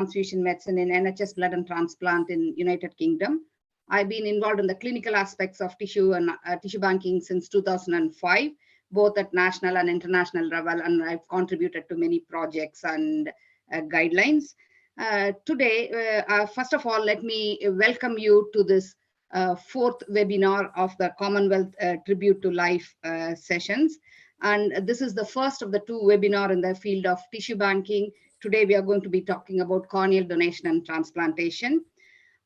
transfusion medicine in NHS blood and transplant in United Kingdom. I've been involved in the clinical aspects of tissue and tissue banking since 2005, both at national and international level, and I've contributed to many projects and guidelines. Today, first of all, let me welcome you to this fourth webinar of the Commonwealth Tribute to Life sessions. And this is the first of the two webinars in the field of tissue banking. Today, we are going to be talking about corneal donation and transplantation.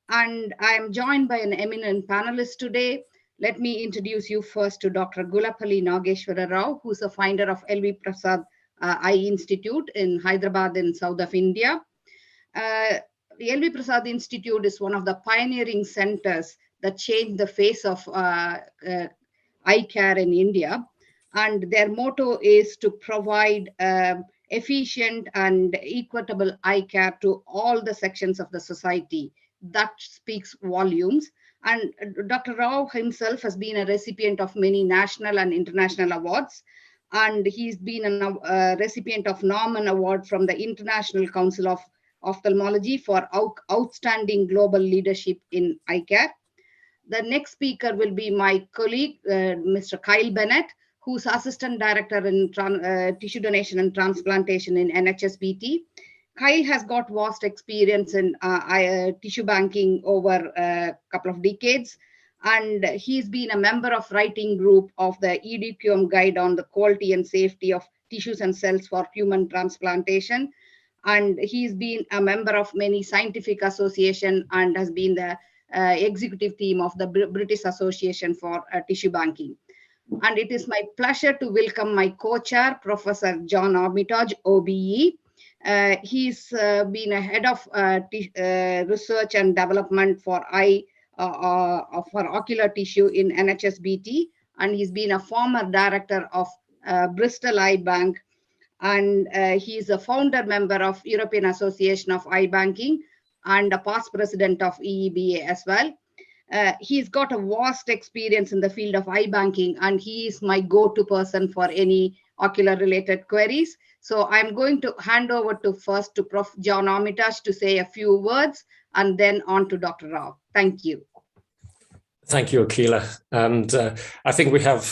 And I am joined by an eminent panelist today. Let me introduce you first to Dr. Gullapalli N Rao, who's a founder of LV Prasad Eye Institute in Hyderabad in south of India. The LV Prasad Institute is one of the pioneering centers that changed the face of eye care in India. And their motto is to provide efficient and equitable eye care to all the sections of the society. That speaks volumes. And Dr. Rao himself has been a recipient of many national and international awards. And he's been a recipient of Naumann Award from the International Council of Ophthalmology for outstanding global leadership in eye care. The next speaker will be my colleague, Mr. Kyle Bennett, who's Assistant Director in Tissue Donation and Transplantation in NHSBT. Kyle has got vast experience in tissue banking over a couple of decades, and he's been a member of writing group of the EDQM guide on the quality and safety of tissues and cells for human transplantation. And he's been a member of many scientific associations and has been the executive team of the British Association for Tissue Banking. And it is my pleasure to welcome my co-chair, Professor John Armitage, OBE. He's been a head of research and development for ocular tissue in NHSBT, and he's been a former director of Bristol Eye Bank, and he's a founder member of European Association of Eye Banking and a past president of EEBA as well. He's got a vast experience in the field of eye banking, and he is my go-to person for any ocular related queries. So I'm going to hand over first to Prof. John Armitage to say a few words, and then on to Dr. Rao. Thank you. Thank you, Akila. And I think we have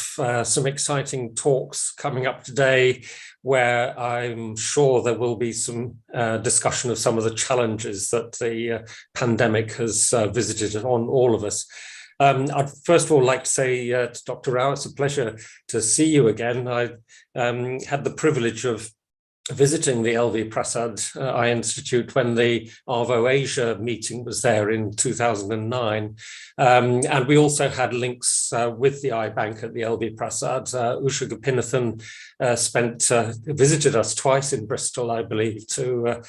some exciting talks coming up today where I'm sure there will be some discussion of some of the challenges that the pandemic has visited on all of us. I'd first of all like to say to Dr. Rao, it's a pleasure to see you again. I had the privilege of visiting the LV Prasad Eye Institute when the ARVO Asia meeting was there in 2009. And we also had links with the eye bank at the LV Prasad. Usha Gopinathan visited us twice in Bristol, I believe, to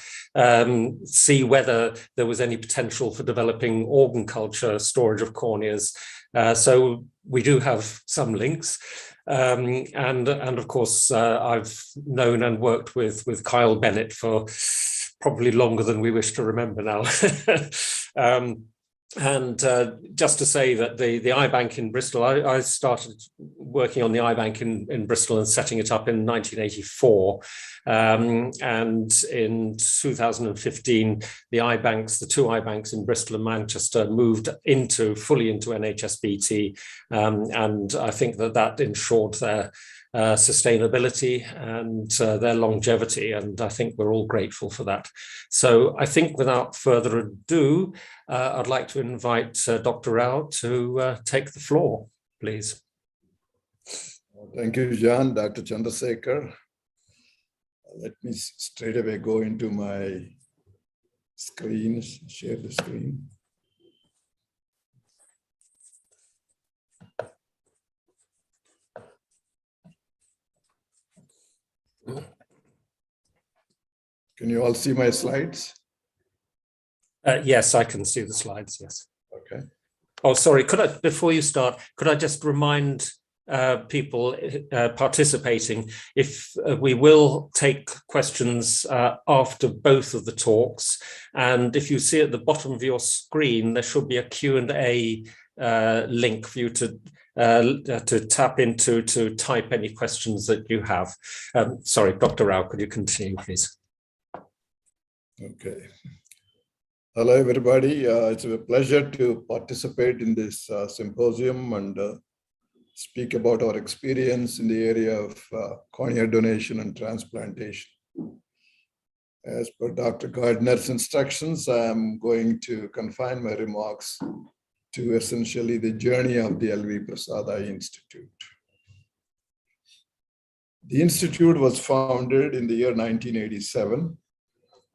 see whether there was any potential for developing organ culture storage of corneas. So we do have some links. And of course, I've known and worked with Kyle Bennett for probably longer than we wish to remember now. And just to say that the eye bank in Bristol, I started working on the eye bank in Bristol and setting it up in 1984. And in 2015, the two eye banks in Bristol and Manchester moved fully into NHSBT. And I think that ensured their sustainability and their longevity. And I think we're all grateful for that. So I think without further ado, I'd like to invite Dr. Rao to take the floor, please. Thank you, John. Dr. Chandrasekhar. Let me straight away go into my screen, share the screen. Can you all see my slides? Yes, I can see the slides, yes. Okay. Oh, sorry, before you start, could I just remind people participating, if we will take questions after both of the talks, and if you see at the bottom of your screen, there should be a Q&A link for you to tap into to type any questions that you have. Sorry, Dr. Rao, could you continue, please? Okay. Hello, everybody. It's a pleasure to participate in this symposium and speak about our experience in the area of cornea donation and transplantation. As per Dr. Gardner's instructions, I'm going to confine my remarks to essentially the journey of the LV Prasad Eye Institute. The Institute was founded in the year 1987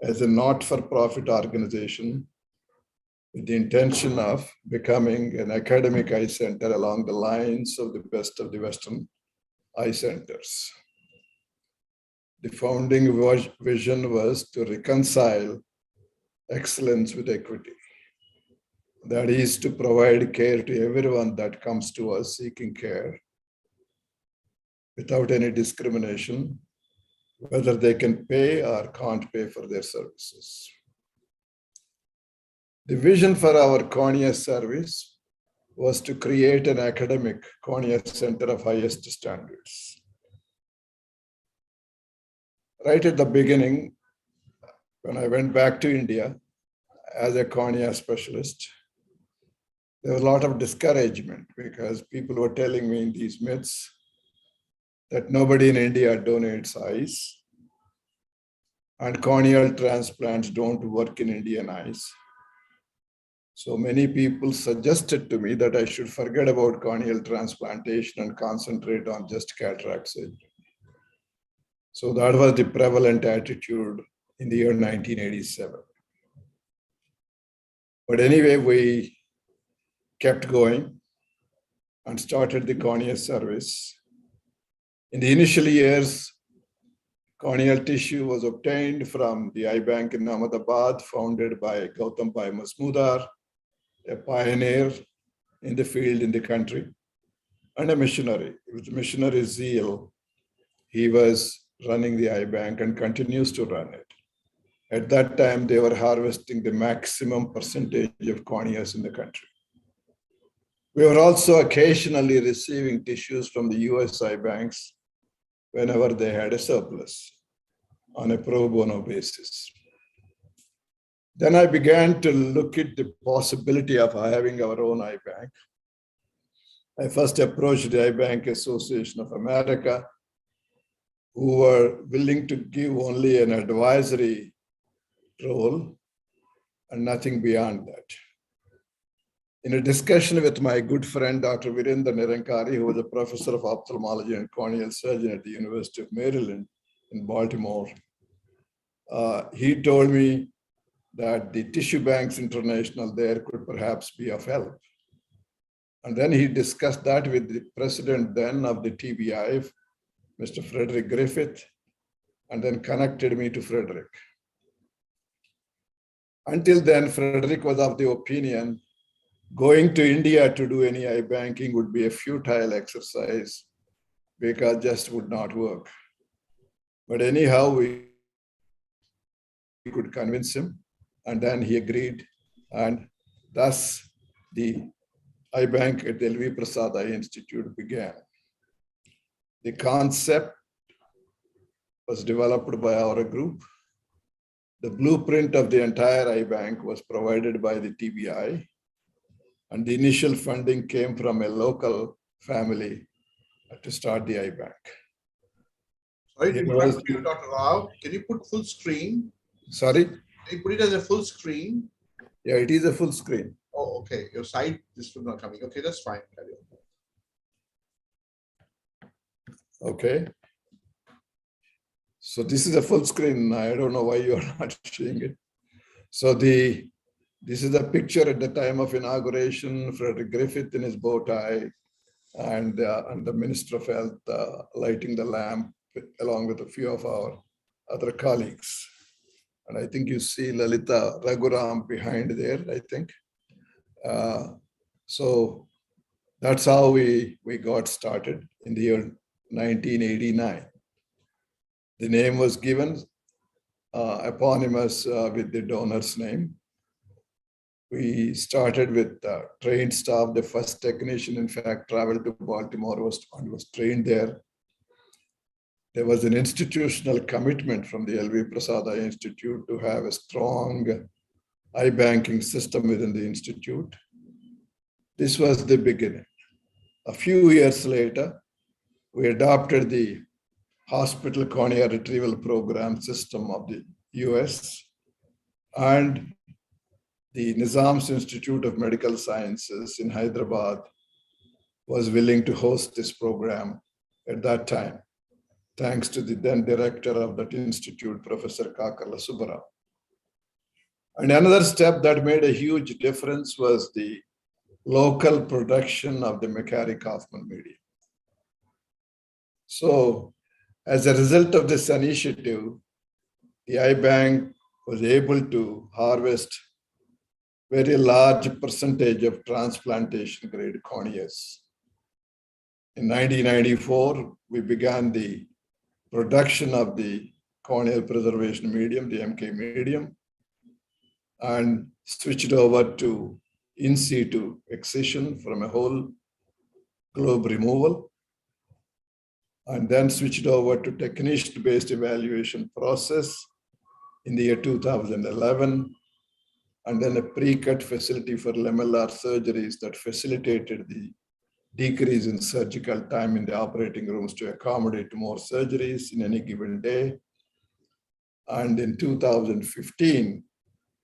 as a not-for-profit organization with the intention of becoming an academic eye center along the lines of the best of the Western eye centers. The founding vision was to reconcile excellence with equity. That is to provide care to everyone that comes to us seeking care without any discrimination, whether they can pay or can't pay for their services. The vision for our cornea service was to create an academic cornea center of highest standards. Right at the beginning, when I went back to India as a cornea specialist, there was a lot of discouragement because people were telling me these myths that nobody in India donates eyes and corneal transplants don't work in Indian eyes. So many people suggested to me that I should forget about corneal transplantation and concentrate on just cataract surgery. So that was the prevalent attitude in the year 1987. But anyway, we kept going and started the cornea service. In the initial years, corneal tissue was obtained from the eye bank in Ahmedabad, founded by Gautam Bhai Masmudar, a pioneer in the field in the country, and a missionary. With missionary zeal, he was running the eye bank and continues to run it. At that time, they were harvesting the maximum percentage of corneas in the country. We were also occasionally receiving tissues from the US eye banks whenever they had a surplus on a pro bono basis. Then I began to look at the possibility of having our own eye bank. I first approached the Eye Bank Association of America, who were willing to give only an advisory role and nothing beyond that. In a discussion with my good friend, Dr. Virendra Nirankari, who was a professor of ophthalmology and corneal surgeon at the University of Maryland in Baltimore, he told me that the Tissue Banks International there could perhaps be of help. And then he discussed that with the president then of the TBI, Mr. Frederick Griffith, and then connected me to Frederick. Until then, Frederick was of the opinion going to India to do any eye banking would be a futile exercise because it just would not work. But anyhow, we could convince him, and then he agreed, and thus the eye bank at the LV Prasad Eye Institute began. The concept was developed by our group. The blueprint of the entire eye bank was provided by the TBI, and the initial funding came from a local family to start the eye bank. Sorry to interrupt you, Dr. Rao. Can you put full screen? Sorry? Can you put it as a full screen? Yeah, it is a full screen. Oh, okay. Your side is still not coming. Okay, that's fine. Okay. So this is a full screen. I don't know why you're not seeing it. So this is a picture at the time of inauguration, Frederick Griffith in his bow tie, and the Minister of Health lighting the lamp along with a few of our other colleagues. And I think you see Lalita Raghuram behind there, I think. So that's how we got started in the year 1989. The name was given eponymous with the donor's name. We started with trained staff. The first technician, in fact, traveled to Baltimore and was trained there. There was an institutional commitment from the LV Prasad Eye Institute to have a strong eye banking system within the institute. This was the beginning. A few years later, we adopted the hospital cornea retrieval program system of the US, and the Nizam's Institute of Medical Sciences in Hyderabad was willing to host this program at that time, thanks to the then director of that institute, Professor Kakala Subbarao. And another step that made a huge difference was the local production of the McCarry-Kaufman medium. So as a result of this initiative, the eye bank was able to harvest very large percentage of transplantation grade corneas. In 1994, we began the production of the corneal preservation medium, the MK medium, and switched over to in situ excision from a whole globe removal, and then switched over to technician-based evaluation process in the year 2011, and then a pre-cut facility for lamellar surgeries that facilitated the decrease in surgical time in the operating rooms to accommodate more surgeries in any given day. And in 2015,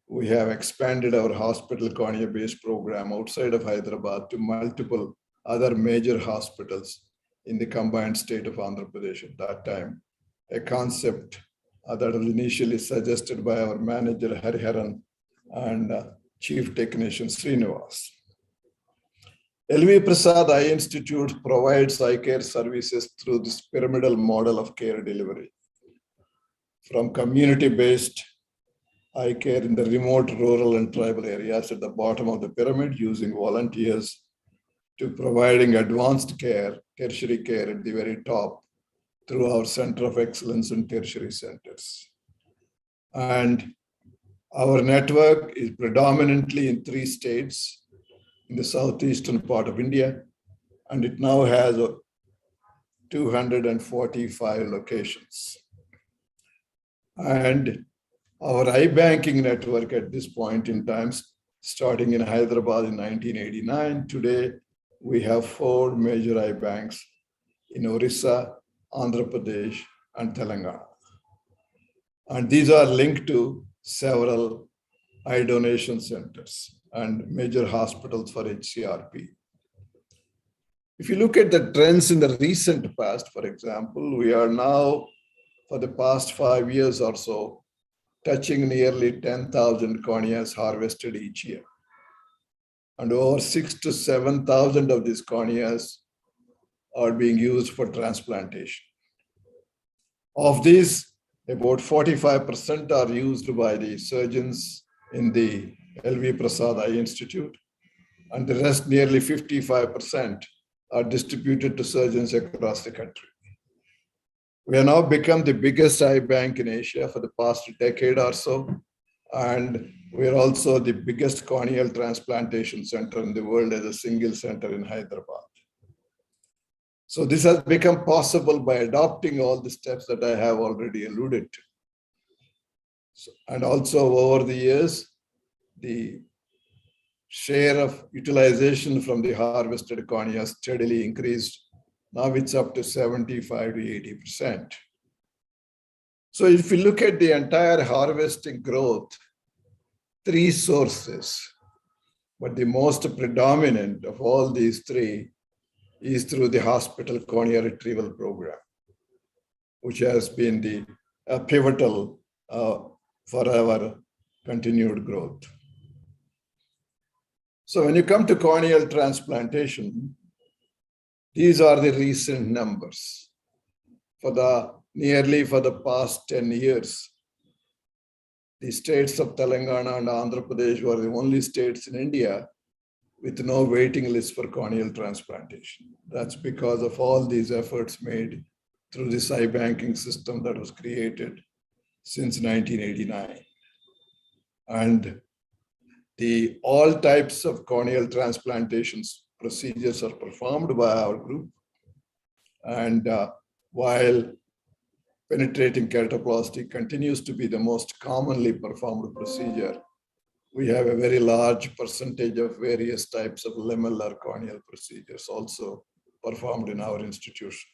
we have expanded our hospital cornea-based program outside of Hyderabad to multiple other major hospitals in the combined state of Andhra Pradesh at that time, a concept that was initially suggested by our manager Hariharan and chief technician Srinivas. LV Prasad Eye Institute provides eye care services through this pyramidal model of care delivery, from community-based eye care in the remote rural and tribal areas at the bottom of the pyramid using volunteers, to providing advanced care, tertiary care at the very top through our Center of Excellence and tertiary centers. And our network is predominantly in 3 states in the southeastern part of India, and it now has 245 locations. And our eye banking network at this point in time, starting in Hyderabad in 1989, today we have 4 major eye banks in Orissa, Andhra Pradesh, and Telangana. And these are linked to several eye donation centers and major hospitals for HCRP. If you look at the trends in the recent past, for example, we are now, for the past 5 years or so, touching nearly 10,000 corneas harvested each year. And over 6,000 to 7,000 of these corneas are being used for transplantation. Of these, about 45% are used by the surgeons in the LV Prasad Eye Institute, and the rest, nearly 55%, are distributed to surgeons across the country. We have now become the biggest eye bank in Asia for the past decade or so, and we are also the biggest corneal transplantation center in the world as a single center in Hyderabad. So this has become possible by adopting all the steps that I have already alluded to. And also over the years, the share of utilization from the harvested cornea steadily increased. Now it's up to 75 to 80%. So if you look at the entire harvesting growth, 3 sources, but the most predominant of all these 3 is through the hospital cornea retrieval program, which has been the pivotal for our continued growth. So when you come to corneal transplantation, these are the recent numbers. For the past 10 years, the states of Telangana and Andhra Pradesh were the only states in India with no waiting list for corneal transplantation. That's because of all these efforts made through this eye banking system that was created since 1989. And all types of corneal transplantations procedures are performed by our group. And while penetrating keratoplasty continues to be the most commonly performed procedure, we have a very large percentage of various types of lamellar corneal procedures also performed in our institution.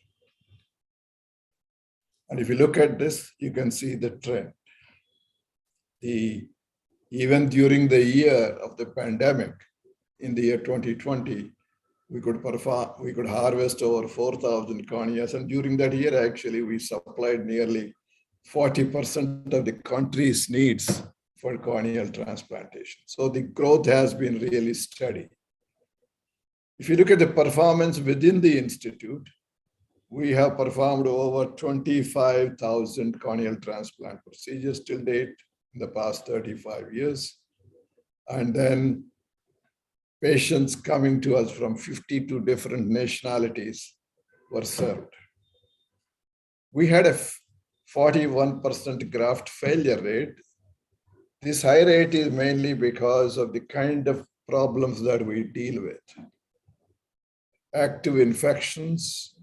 And if you look at this, you can see the trend. Even during the year of the pandemic, in the year 2020, we could harvest over 4,000 corneas. And during that year, actually, we supplied nearly 40% of the country's needs for corneal transplantation. So the growth has been really steady. If you look at the performance within the institute, we have performed over 25,000 corneal transplant procedures till date in the past 35 years. And then patients coming to us from 52 different nationalities were served. We had a 41% graft failure rate. This high rate is mainly because of the kind of problems that we deal with. Active infections,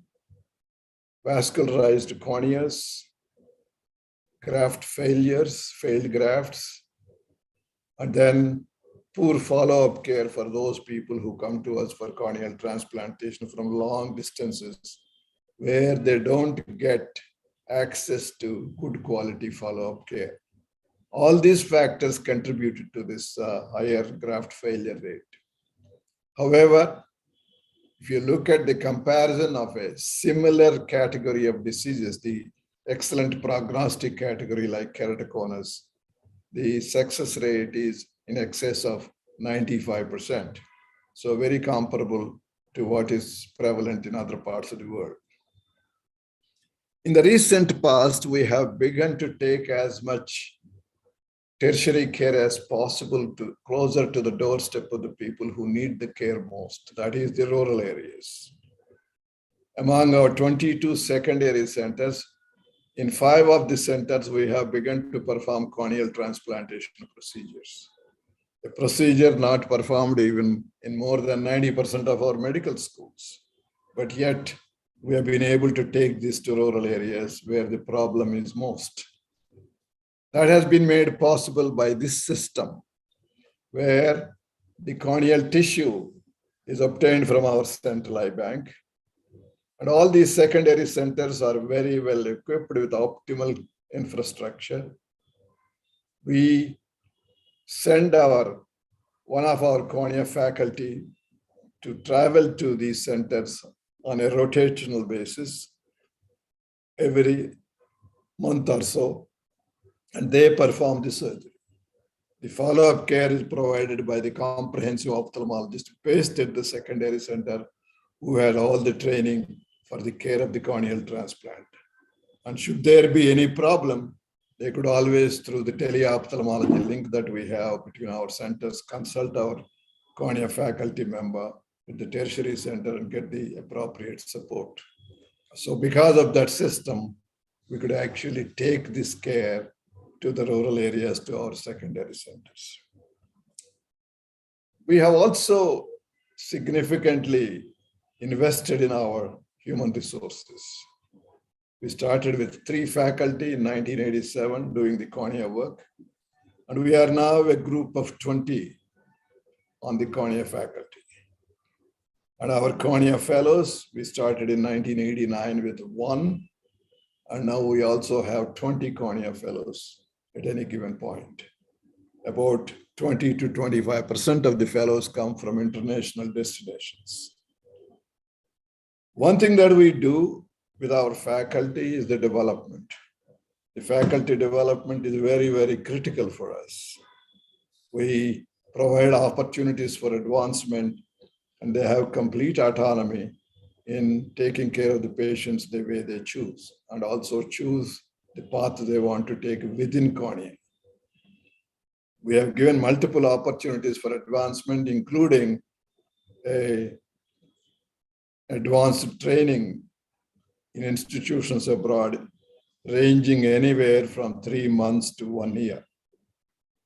vascularized corneas, graft failures, failed grafts, and then poor follow-up care for those people who come to us for corneal transplantation from long distances, where they don't get access to good quality follow-up care. All these factors contributed to this higher graft failure rate. However, if you look at the comparison of a similar category of diseases, the excellent prognostic category like keratoconus, the success rate is in excess of 95%. So very comparable to what is prevalent in other parts of the world. In the recent past, we have begun to take as much tertiary care as possible to closer to the doorstep of the people who need the care most, that is the rural areas. Among our 22 secondary centers, in 5 of the centers, we have begun to perform corneal transplantation procedures. A procedure not performed even in more than 90% of our medical schools. But yet, we have been able to take this to rural areas where the problem is most. That has been made possible by this system, where the corneal tissue is obtained from our central eye bank. And all these secondary centers are very well equipped with optimal infrastructure. We send one of our cornea faculty to travel to these centers on a rotational basis every month or so, and they perform the surgery. The follow-up care is provided by the comprehensive ophthalmologist based at the secondary center who had all the training for the care of the corneal transplant. And should there be any problem, they could always, through the teleophthalmology link that we have between our centers, consult our cornea faculty member with the tertiary center and get the appropriate support. So because of that system, we could actually take this care to the rural areas, to our secondary centers. We have also significantly invested in our human resources. We started with 3 faculty in 1987 doing the cornea work, and we are now a group of 20 on the cornea faculty. And our cornea fellows, we started in 1989 with 1, and now we also have 20 cornea fellows at any given point. About 20 to 25% of the fellows come from international destinations. One thing that we do with our faculty is the development. The faculty development is very, very critical for us. We provide opportunities for advancement, and they have complete autonomy in taking care of the patients the way they choose, and also choose the path they want to take within cornea. We have given multiple opportunities for advancement, including advanced training in institutions abroad, ranging anywhere from 3 months to 1 year.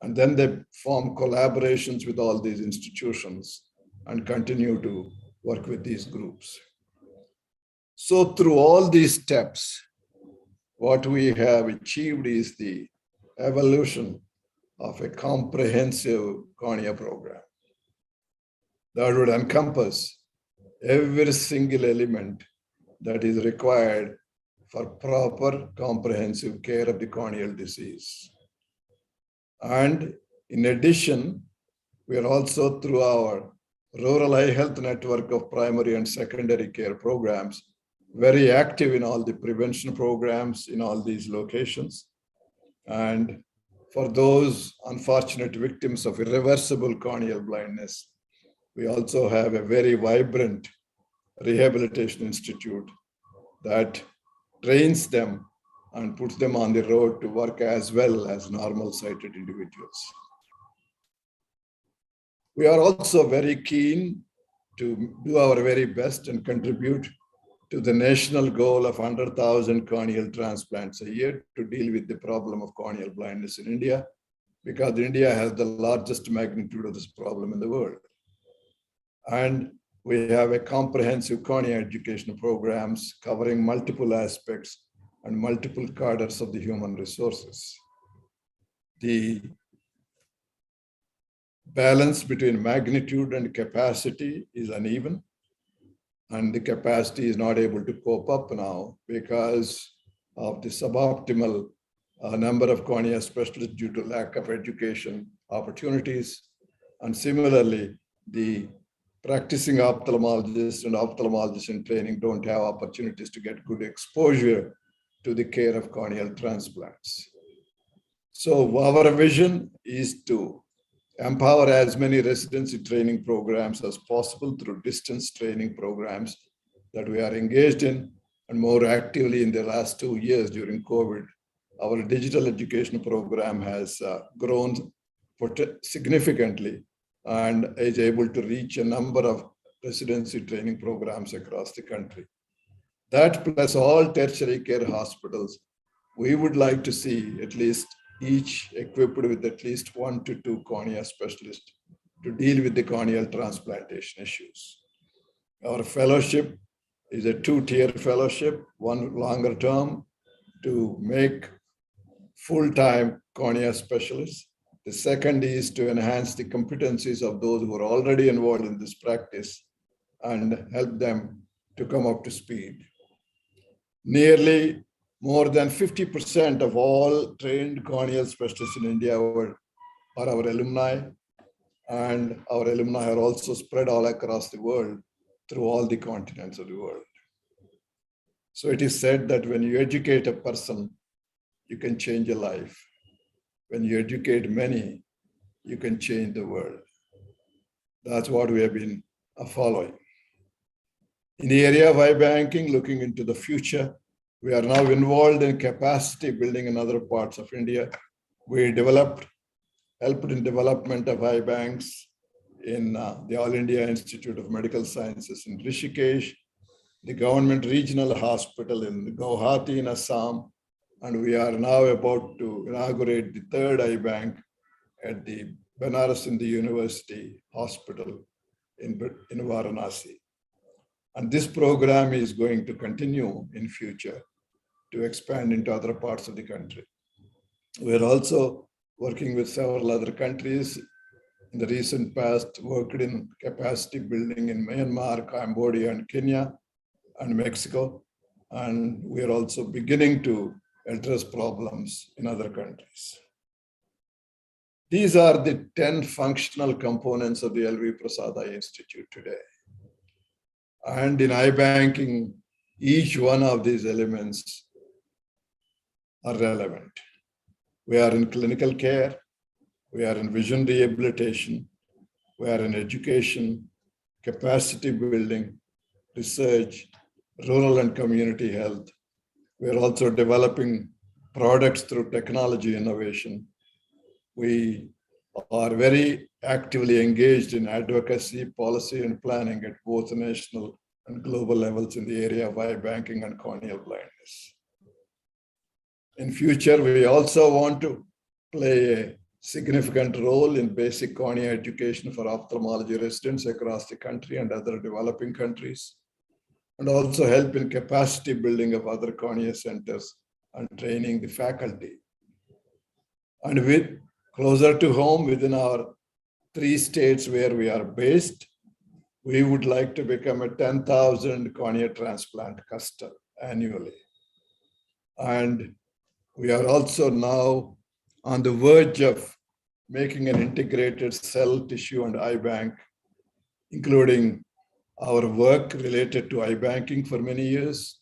And then they form collaborations with all these institutions and continue to work with these groups. So through all these steps, what we have achieved is the evolution of a comprehensive cornea program that would encompass every single element that is required for proper comprehensive care of the corneal disease. And in addition, we are also through our rural eye health network of primary and secondary care programs, very active in all the prevention programs in all these locations. And for those unfortunate victims of irreversible corneal blindness, we also have a very vibrant rehabilitation institute that trains them and puts them on the road to work as well as normal sighted individuals. We are also very keen to do our very best and contribute to the national goal of 100,000 corneal transplants a year to deal with the problem of corneal blindness in India, because India has the largest magnitude of this problem in the world. And we have a comprehensive cornea education programs covering multiple aspects and multiple cadres of the human resources. The balance between magnitude and capacity is uneven, and the capacity is not able to cope up now because of the suboptimal number of cornea specialists due to lack of education opportunities. And similarly, the practicing ophthalmologists and ophthalmologists in training don't have opportunities to get good exposure to the care of corneal transplants. So our vision is to empower as many residency training programs as possible through distance training programs that we are engaged in, and more actively in the last 2 years during COVID. Our digital education program has grown significantly and is able to reach a number of residency training programs across the country. That plus all tertiary care hospitals, we would like to see at least each equipped with at least 1 to 2 cornea specialists to deal with the corneal transplantation issues. Our fellowship is a 2-tier fellowship, one longer term to make full-time cornea specialists. The second is to enhance the competencies of those who are already involved in this practice and help them to come up to speed. Nearly more than 50% of all trained corneal specialists in India are our alumni, and our alumni are also spread all across the world through all the continents of the world. So it is said that when you educate a person, you can change a life. When you educate many, you can change the world. That's what we have been following. In the area of eye banking, looking into the future, we are now involved in capacity building in other parts of India. We helped in development of eye banks in the All India Institute of Medical Sciences in Rishikesh, the government regional hospital in Guwahati in Assam, and we are now about to inaugurate the 3rd eye bank at the Banaras Hindu University Hospital in Varanasi. And this program is going to continue in future to expand into other parts of the country. We're also working with several other countries. In the recent past, worked in capacity building in Myanmar, Cambodia, and Kenya, and Mexico. And we're also beginning to address problems in other countries. These are the 10 functional components of the L.V. Prasad Eye Institute today. And in eye banking, each one of these elements are relevant. We are in clinical care, we are in vision rehabilitation, we are in education, capacity building, research, rural and community health. We are also developing products through technology innovation. We are very actively engaged in advocacy, policy, and planning at both national and global levels in the area of eye banking and corneal blindness. In future, we also want to play a significant role in basic cornea education for ophthalmology residents across the country and other developing countries, and also help in capacity building of other cornea centers and training the faculty. And with closer to home within our 3 states where we are based, we would like to become a 10,000 cornea transplant cluster annually. And we are also now on the verge of making an integrated cell, tissue, and eye bank, including our work related to eye banking for many years,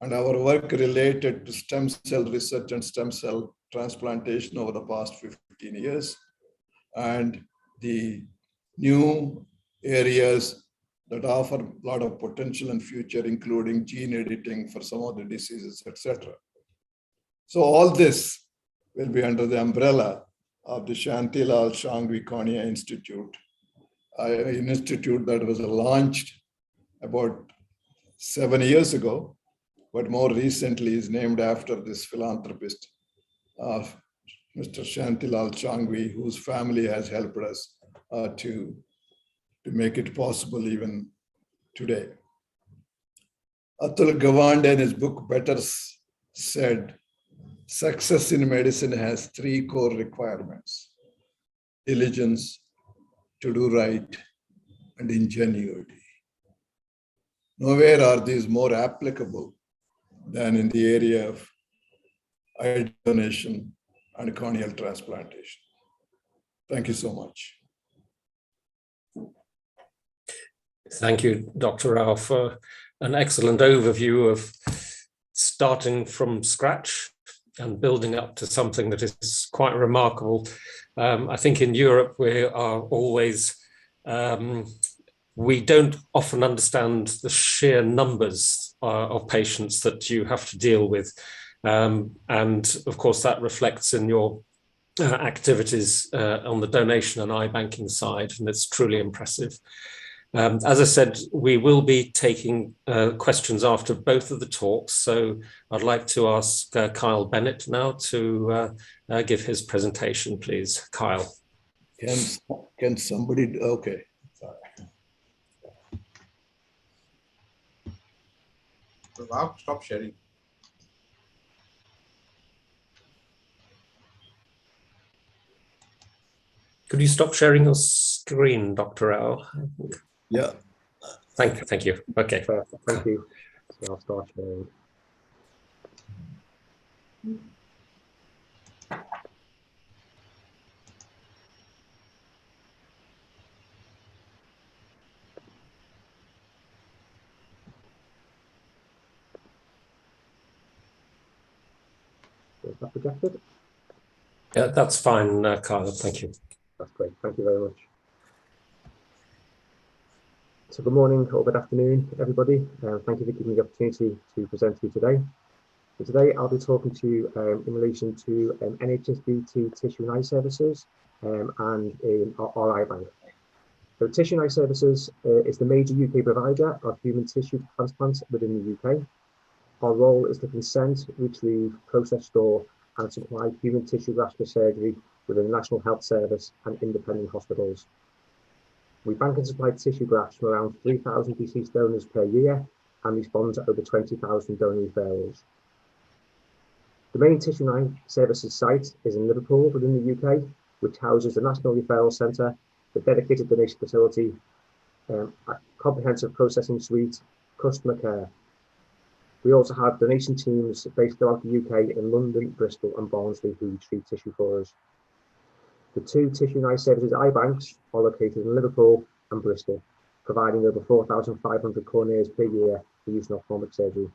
and our work related to stem cell research and stem cell transplantation over the past 15 years, and the new areas that offer a lot of potential in future, including gene editing for some of the diseases, etc. So all this will be under the umbrella of the Shantilal Shangvi Cornea Institute, an institute that was launched about 7 years ago, but more recently is named after this philanthropist, Mr. Shantilal Shangvi, whose family has helped us to make it possible even today. Atul Gawande in his book Better said, success in medicine has 3 core requirements: diligence, to do right, and ingenuity. Nowhere are these more applicable than in the area of eye donation and corneal transplantation. Thank you so much. Thank you, Dr. Rao, for an excellent overview of starting from scratch and building up to something that is quite remarkable. I think in Europe we are always, we don't often understand the sheer numbers of patients that you have to deal with. And of course that reflects in your activities on the donation and eye banking side, and it's truly impressive. As I said, we will be taking questions after both of the talks. So I'd like to ask Kyle Bennett now to give his presentation, please. Kyle. Can somebody, okay, sorry. Wow, stop sharing. Could you stop sharing your screen, Dr. Rao? Yeah. Thank you. Okay. Perfect. Thank you. So I'll start sharing. Is that projected? Yeah, that's fine, Kyle. Thank you. That's great. Thank you very much. So good morning or good afternoon, everybody. Thank you for giving me the opportunity to present to you today. So today I'll be talking to you in relation to NHSBT tissue and eye services and in our eye bank. So Tissue and Eye Services is the major UK provider of human tissue transplants within the UK. Our role is to consent, retrieve, process, store and supply human tissue grafts for surgery within the National Health Service and independent hospitals. We bank and supply tissue grafts from around 3,000 deceased donors per year and respond to over 20,000 donor referrals. The main Tissue and Eye Services site is in Liverpool within the UK, which houses the National Referral Centre, the dedicated donation facility, a comprehensive processing suite, customer care. We also have donation teams based throughout the UK in London, Bristol and Barnsley who retrieve tissue for us. The 2 Tissue and Eye Services eye banks are located in Liverpool and Bristol, providing over 4,500 corneas per year for use in ophthalmic surgery.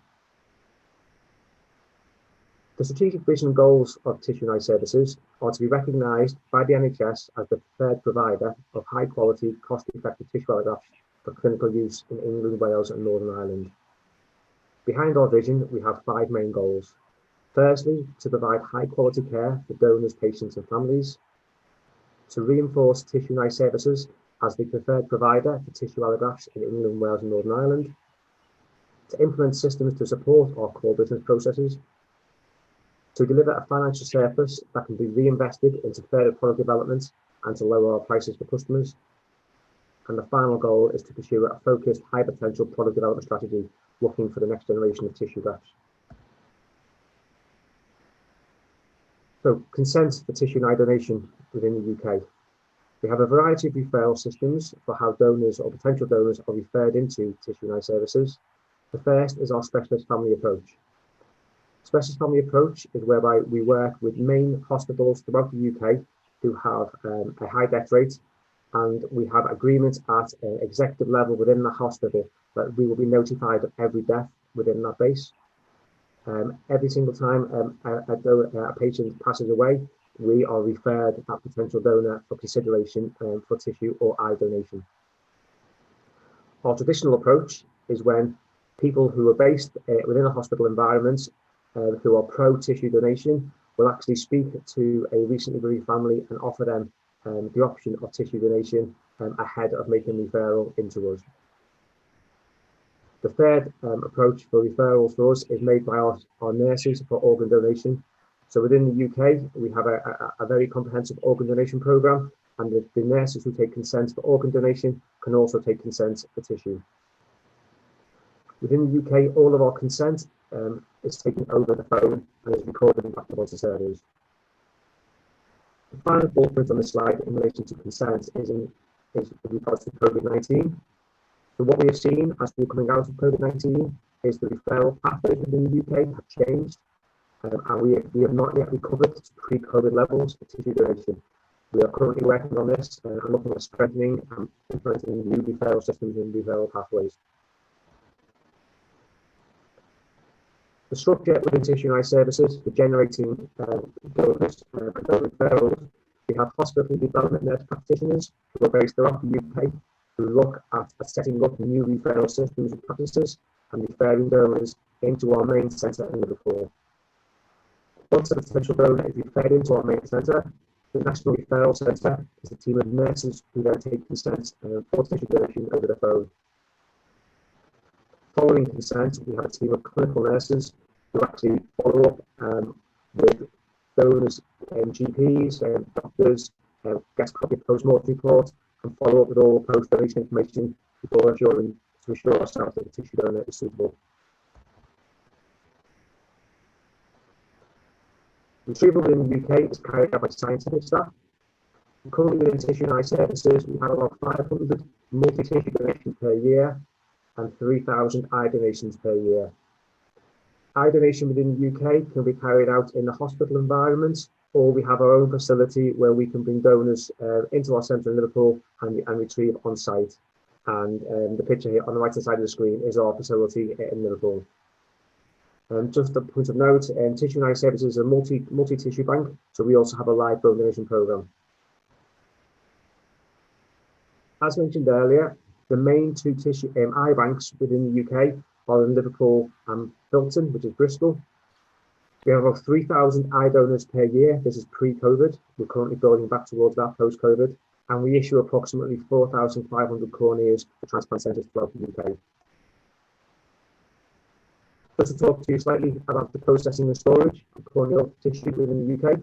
The strategic vision and goals of Tissue and Eye Services are to be recognised by the NHS as the preferred provider of high quality, cost-effective tissue allografts for clinical use in England, Wales and Northern Ireland. Behind our vision, we have 5 main goals. Firstly, to provide high quality care for donors, patients and families. To reinforce Tissue and Eye Services as the preferred provider for tissue allografts in England, Wales and Northern Ireland. To implement systems to support our core business processes. To deliver a financial surplus that can be reinvested into further product development and to lower our prices for customers. And the final goal is to pursue a focused, high potential product development strategy looking for the next generation of tissue grafts. So consent for tissue and eye donation within the UK. We have a variety of referral systems for how donors or potential donors are referred into tissue and eye services. The first is our specialist family approach. Specialist family approach is whereby we work with main hospitals throughout the UK who have a high death rate, and we have agreements at an executive level within the hospital that we will be notified of every death within that base. Every single time a patient passes away, we are referred that potential donor for consideration for tissue or eye donation. Our traditional approach is when people who are based within a hospital environment who are pro-tissue donation will actually speak to a recently bereaved family and offer them the option of tissue donation ahead of making referral into us. The third approach for referrals for us is made by our nurses for organ donation. So within the UK, we have a very comprehensive organ donation programme, and the nurses who take consent for organ donation can also take consent for tissue. Within the UK, all of our consent is taken over the phone and is recorded in back-to-body servers. The final bullet point on the slide in relation to consent is with regards to COVID-19. So what we have seen as we're coming out of COVID-19 is the referral pathways within the UK have changed, and we have not yet recovered to pre-COVID levels for tissue donation. We are currently working on this and looking at strengthening and implementing new referral systems and referral pathways. The structure within tissue and eye services for generating donors and referrals, we have hospital development nurse practitioners who are based throughout the UK who look at setting up new referral systems and practices and referring donors into our main centre in Liverpool. Once a potential donor is referred into our main centre, the National Referral Centre is a team of nurses who then take consent for tissue donation over the phone. Following consent, we have a team of clinical nurses who actually follow up with donors and GPs and doctors, get a copy of post-mortem report, and follow up with all post-donation information before to assure ourselves that the tissue donor is suitable. Retrieval within the UK is carried out by scientific staff. Currently within tissue and eye services, we have about 500 multi-tissue donations per year and 3,000 eye donations per year. Eye donation within the UK can be carried out in the hospital environment, or we have our own facility where we can bring donors into our centre in Liverpool and retrieve on site. And the picture here on the right hand side of the screen is our facility in Liverpool. Just a point of note, tissue and eye services is a multi-tissue bank, so we also have a live bone donation programme. As mentioned earlier, the main two tissue eye banks within the UK are in Liverpool and Bilton, which is Bristol. We have over 3,000 eye donors per year. This is pre-COVID. We're currently building back towards that post-COVID. And we issue approximately 4,500 corneas for transplant centres throughout the UK. Just to talk to you slightly about the processing and storage of corneal tissue within the UK.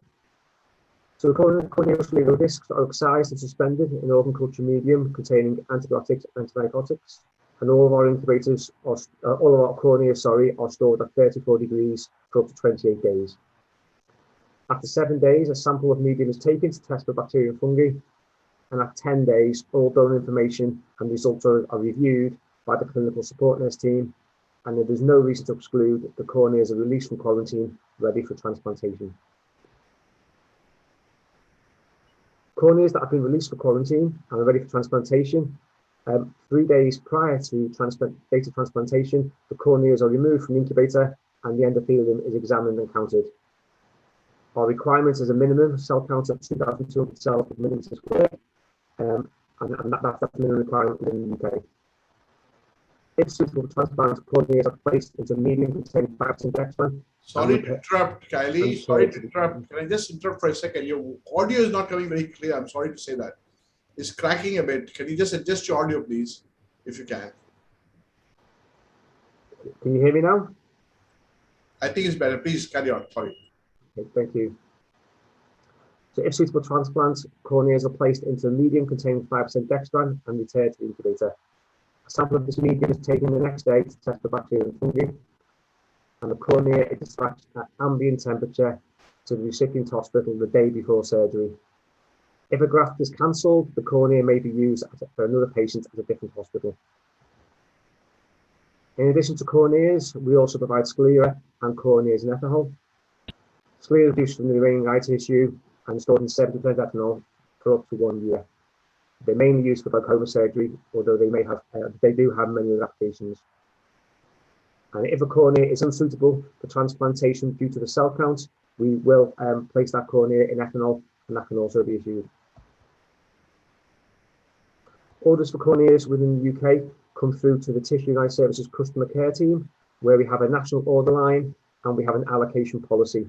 So the corneal sleeve discs are excised and suspended in organ culture medium containing antibiotics and antibiotics. And all of our incubators, all of our corneas, are stored at 34 degrees for up to 28 days. After 7 days, a sample of medium is taken to test for bacteria and fungi. And at 10 days, all donor information and results are reviewed by the clinical support nurse team. And if there's no reason to exclude, the corneas are released from quarantine, ready for transplantation. Corneas that have been released for quarantine and are ready for transplantation, 3 days prior to data transplantation, the corneas are removed from the incubator and the endothelium is examined and counted. Our requirements is a minimum cell count of 2,200 cells per millimetre square, and that's the minimum requirement within the UK. If suitable for transplant, corneas are placed into medium containing 5% dextran. Sorry to interrupt, Kylie. Sorry to interrupt. Can I just interrupt for a second? Your audio is not coming very clear. I'm sorry to say that. It's cracking a bit. Can you just adjust your audio, please, if you can? Can you hear me now? I think it's better. Please carry on. Sorry. Okay, thank you. So if suitable transplants, corneas are placed into medium containing 5% dextran and returned to the incubator. A sample of this medium is taken the next day to test for bacteria and fungi, and the cornea is dispatched at ambient temperature to the recipient hospital the day before surgery. If a graft is cancelled, the cornea may be used for another patient at a different hospital. In addition to corneas, we also provide sclera and corneas in ethanol. Sclera reduced from the remaining eye tissue and stored in 70% ethanol for up to 1 year. They're mainly used for glaucoma surgery, although they do have many other applications. And if a cornea is unsuitable for transplantation due to the cell count, we will place that cornea in ethanol, and that can also be issued. Orders for corneas within the UK come through to the Tissue and Eye Services customer care team, where we have a national order line and we have an allocation policy.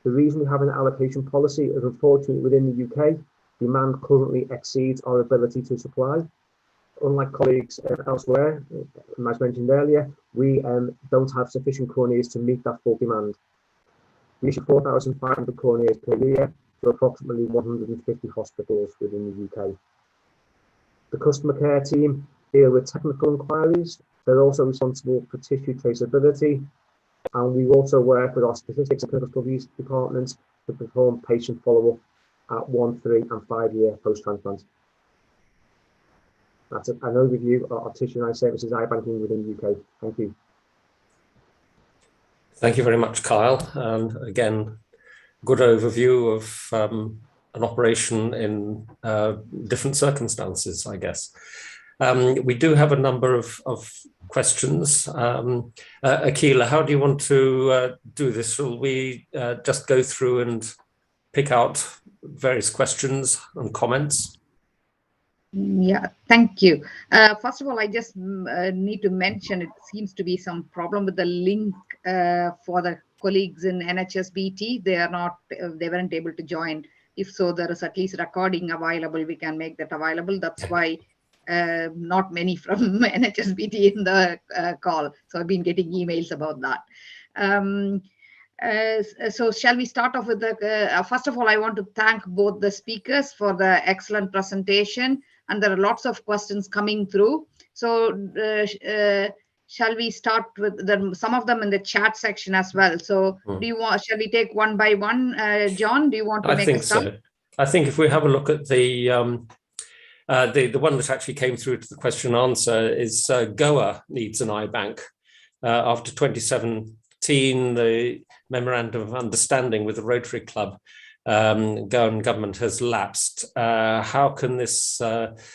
The reason we have an allocation policy is, unfortunately, within the UK, demand currently exceeds our ability to supply. Unlike colleagues elsewhere, as mentioned earlier, we don't have sufficient corneas to meet that full demand. We issue 4,500 corneas per year to approximately 150 hospitals within the UK. The customer care team deal with technical inquiries. They're also responsible for tissue traceability, and we also work with our statistics and clinical studies departments to perform patient follow-up at 1, 3 and 5 year post-transplant. That's an overview of Tissue and Eye Services eye banking within the UK. Thank you. Thank you very much, Kyle. And again, good overview of an operation in different circumstances, I guess. We do have a number of questions. Akila, how do you want to do this? Shall we just go through and pick out various questions and comments? Yeah, thank you. First of all, I just need to mention it seems to be some problem with the link for the colleagues in NHSBT. They weren't able to join. If so, there is at least recording available. We can make that available. That's why not many from NHSBT in the call. So I've been getting emails about that. So shall we start off with the, first of all, I want to thank both the speakers for the excellent presentation, and there are lots of questions coming through. So shall we start with some of them in the chat section as well? So shall we take one by one? John, do you want to make a start? I think so. I think if we have a look at the one that actually came through to the question and answer is Goa needs an eye bank. After 2017, the memorandum of understanding with the Rotary Club, Goan government has lapsed. How can this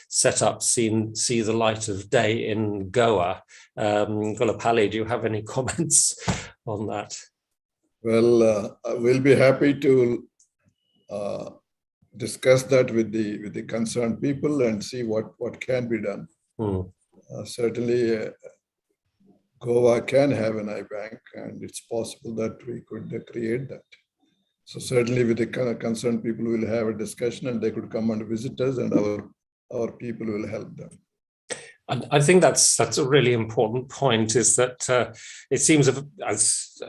setup see the light of day in Goa? Gullapalli, do you have any comments on that? Well, we'll be happy to discuss that with the concerned people and see what can be done. Certainly, Goa can have an eye bank, and it's possible that we could create that. So certainly, with the concerned people, we'll have a discussion, and they could come and visit us, and our people will help them. I think that's a really important point, is that it seems, as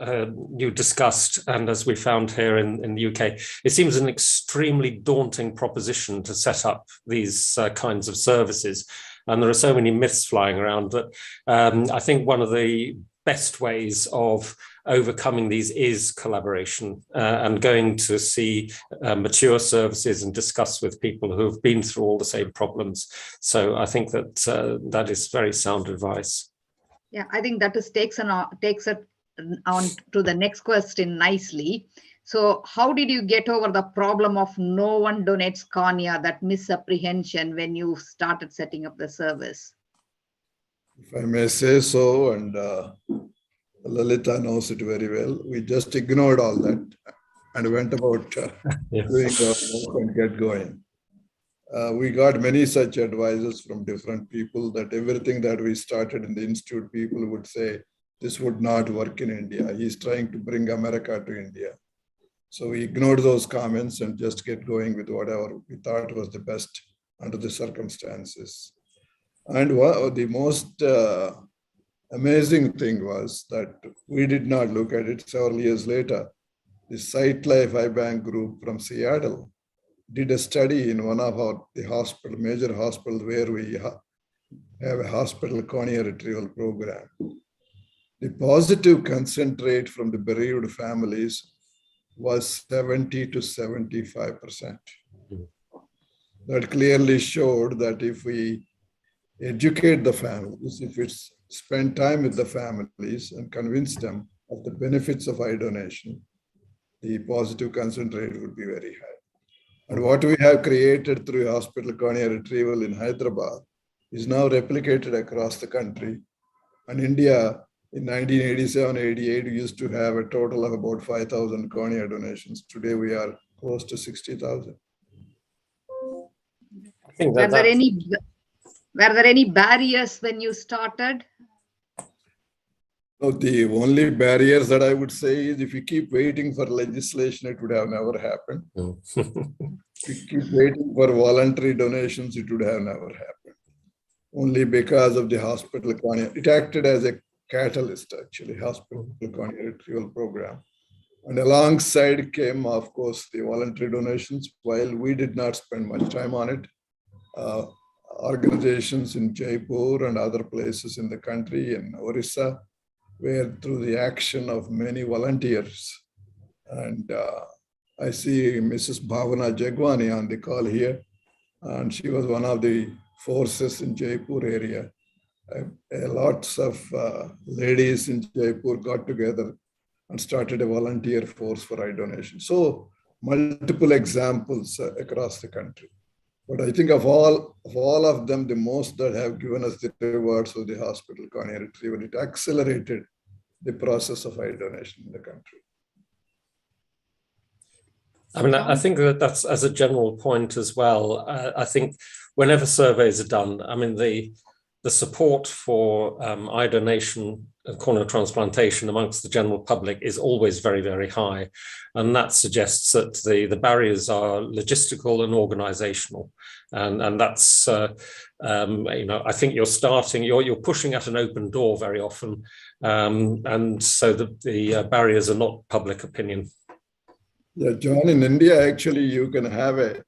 you discussed and as we found here in the UK, it seems an extremely daunting proposition to set up these kinds of services. And there are so many myths flying around that I think one of the best ways of overcoming these is collaboration and going to see mature services and discuss with people who have been through all the same problems. So I think that that is very sound advice. Yeah, I think that takes it on to the next question nicely. So how did you get over the problem of no one donates cornea, that misapprehension, when you started setting up the service? If I may say so, and Lalita knows it very well, we just ignored all that and went about doing our work and get going. We got many such advices from different people that everything that we started in the institute, people would say, this would not work in India. He's trying to bring America to India. So we ignored those comments and just get going with whatever we thought was the best under the circumstances. And the most amazing thing was that we did not look at it several years later. The Sight Life Eye Bank group from Seattle did a study in one of the major hospitals where we have a hospital cornea retrieval program. The positive consent rate from the bereaved families was 70 to 75%. That clearly showed that if we educate the families, if we spend time with the families and convince them of the benefits of eye donation, the positive consent rate would be very high. And what we have created through hospital cornea retrieval in Hyderabad is now replicated across the country. And India in 1987-88 used to have a total of about 5,000 cornea donations. Today we are close to 60,000. Were there any barriers when you started? No, the only barriers that I would say is if you keep waiting for legislation, it would have never happened. If you keep waiting for voluntary donations, it would have never happened. Only because of the hospital cornea. It acted as a catalyst, actually, hospital cornea retrieval program. And alongside came, of course, the voluntary donations. While we did not spend much time on it, organizations in Jaipur and other places in the country, in Orissa, where through the action of many volunteers. And I see Mrs. Bhavana Jagwani on the call here, and she was one of the forces in Jaipur area. Lots of ladies in Jaipur got together and started a volunteer force for eye donation. So multiple examples across the country. But I think of all of them, the most that have given us the rewards of the hospital cornea retrieval, it accelerated the process of eye donation in the country. I mean, I think that's as a general point as well. I think whenever surveys are done, I mean, the support for eye donation and corneal transplantation amongst the general public is always very, very high. And that suggests that the barriers are logistical and organizational. And that's, I think you're pushing at an open door very often. And so the barriers are not public opinion. Yeah, John, in India, actually, you can have a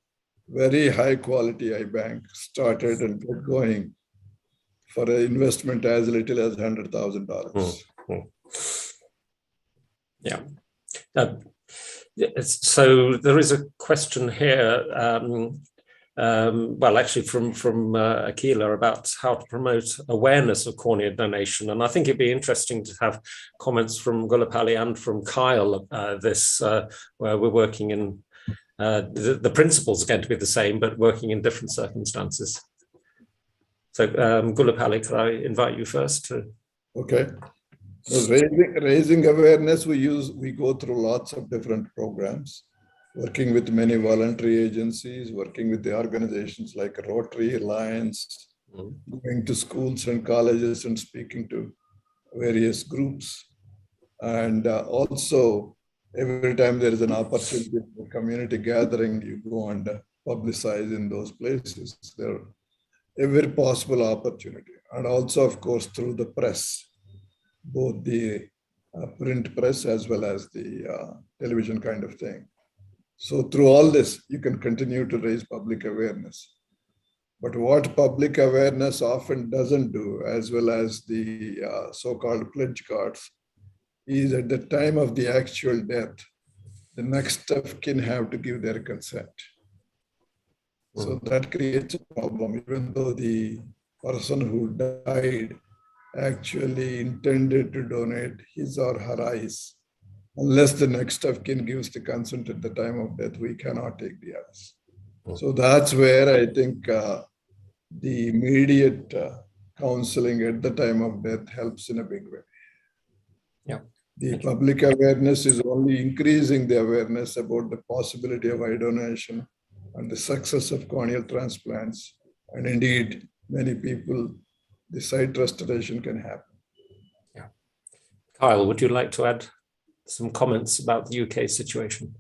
very high quality eye bank started and get going for an investment as little as $100,000. Yeah. So there is a question here, well, actually from Akila about how to promote awareness of cornea donation. And I think it'd be interesting to have comments from Gullapalli and from Kyle, where we're working in, the principles are going to be the same, but working in different circumstances. So Gullapalli, could I invite you first? Okay. So raising awareness, we go through lots of different programs, working with many voluntary agencies, working with the organizations like Rotary, Alliance, going to schools and colleges and speaking to various groups. And also, every time there is an opportunity for community gathering, you go and publicize in those places. There every possible opportunity. And also, of course, through the press, both the print press as well as the television kind of thing. So through all this, you can continue to raise public awareness. But what public awareness often doesn't do, as well as the so-called pledge cards, is at the time of the actual death, the next of kin have to give their consent. So that creates a problem, even though the person who died actually intended to donate his or her eyes. Unless the next of kin gives the consent at the time of death, we cannot take the eyes. So that's where I think the immediate counseling at the time of death helps in a big way. Yeah. The public awareness is only increasing the awareness about the possibility of eye donation and the success of corneal transplants. And indeed, many people, the sight restoration can happen. Yeah. Kyle, would you like to add some comments about the UK situation?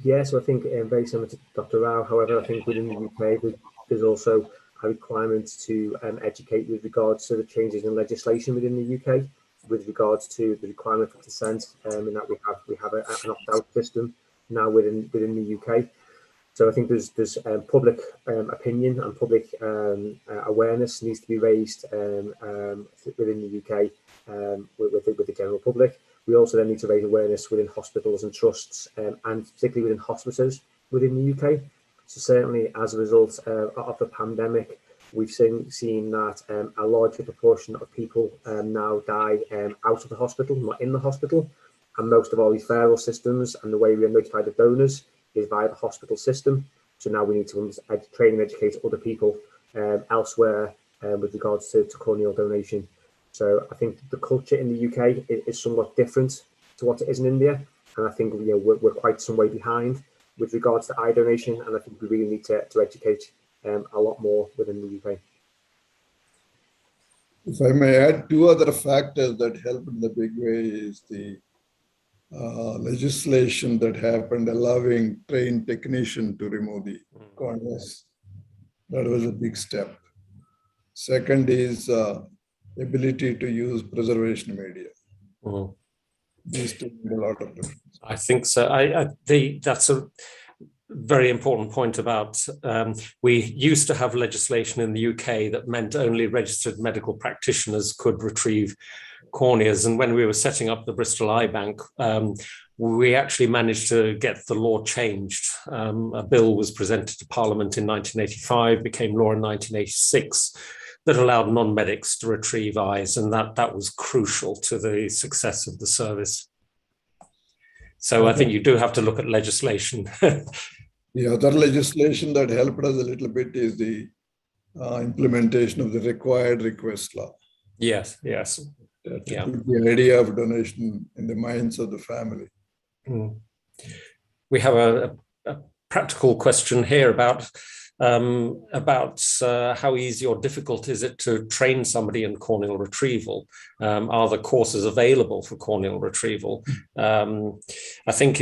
Yes, I think very similar to Dr. Rao. However, I think within the UK, there's also a requirement to educate with regards to the changes in legislation within the UK, with regards to the requirement for consent, and that we have an opt-out system now within the UK. So I think there's public opinion and public awareness needs to be raised within the UK with the general public. We also then need to raise awareness within hospitals and trusts, and particularly within hospices within the UK. So certainly as a result of the pandemic, we've seen that a larger proportion of people now die out of the hospital, not in the hospital. And most of our referral systems and the way we are notified of donors is via the hospital system. So now we need to train and educate other people elsewhere with regards to corneal donation. So I think the culture in the UK is somewhat different to what it is in India. And I think we're quite some way behind with regards to eye donation. And I think we really need to educate a lot more within the UK. If I may add, two other factors that helped in the big way is the legislation that happened allowing trained technician to remove the corneas. That was a big step. Second is ability to use preservation media. These two made a lot of difference. I think so. That's a very important point about we used to have legislation in the UK that meant only registered medical practitioners could retrieve corneas. And when we were setting up the Bristol Eye Bank, we actually managed to get the law changed. A bill was presented to Parliament in 1985, became law in 1986, that allowed non-medics to retrieve eyes, and that was crucial to the success of the service. So I think you do have to look at legislation. The other legislation that helped us a little bit is the implementation of the required request law. Yes. Yeah. The idea of donation in the minds of the family. We have a practical question here about how easy or difficult is it to train somebody in corneal retrieval? Are the courses available for corneal retrieval? I think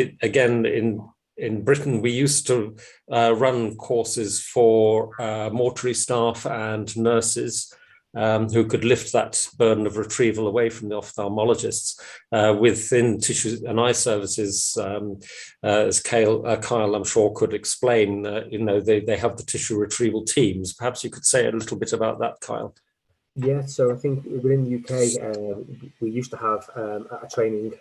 in Britain, we used to run courses for mortuary staff and nurses who could lift that burden of retrieval away from the ophthalmologists. Within tissue and eye services, as Kyle, I'm sure, could explain, they have the tissue retrieval teams. Perhaps you could say a little bit about that, Kyle. Yeah, so I think within the UK, we used to have a training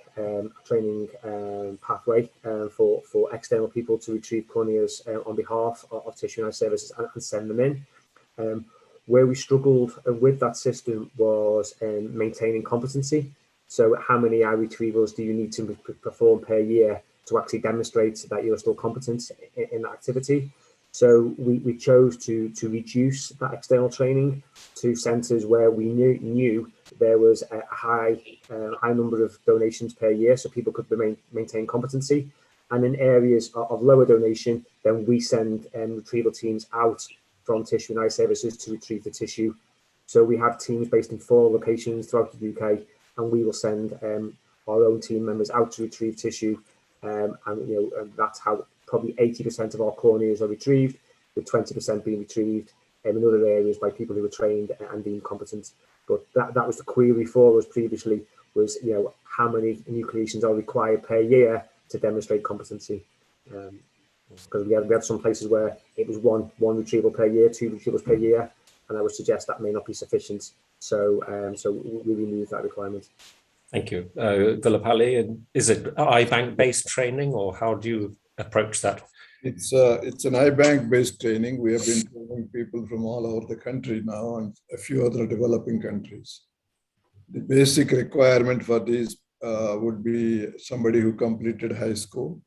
pathway for external people to retrieve corneas on behalf of tissue and eye services and send them in. Where we struggled with that system was maintaining competency. So how many eye retrievals do you need to perform per year to actually demonstrate that you're still competent in that activity? So we chose to reduce that external training to centres where we knew there was a high number of donations per year, so people could maintain competency. And in areas of lower donation, then we send retrieval teams out from tissue and eye services to retrieve the tissue. So we have teams based in 4 locations throughout the UK, and we will send our own team members out to retrieve tissue. And that's how probably 80% of our corneas are retrieved, with 20% being retrieved in other areas by people who are trained and deemed competent. But that was the query for us previously, was how many enucleations are required per year to demonstrate competency. Because we had some places where it was one retrieval per year, 2 retrievals per year, and I would suggest that may not be sufficient. So we removed that requirement. Thank you. Gullapalli, is it eye bank based training, or how do you approach that? It's an eye bank based training. We have been training people from all over the country now and a few other developing countries. The basic requirement for these would be somebody who completed high school,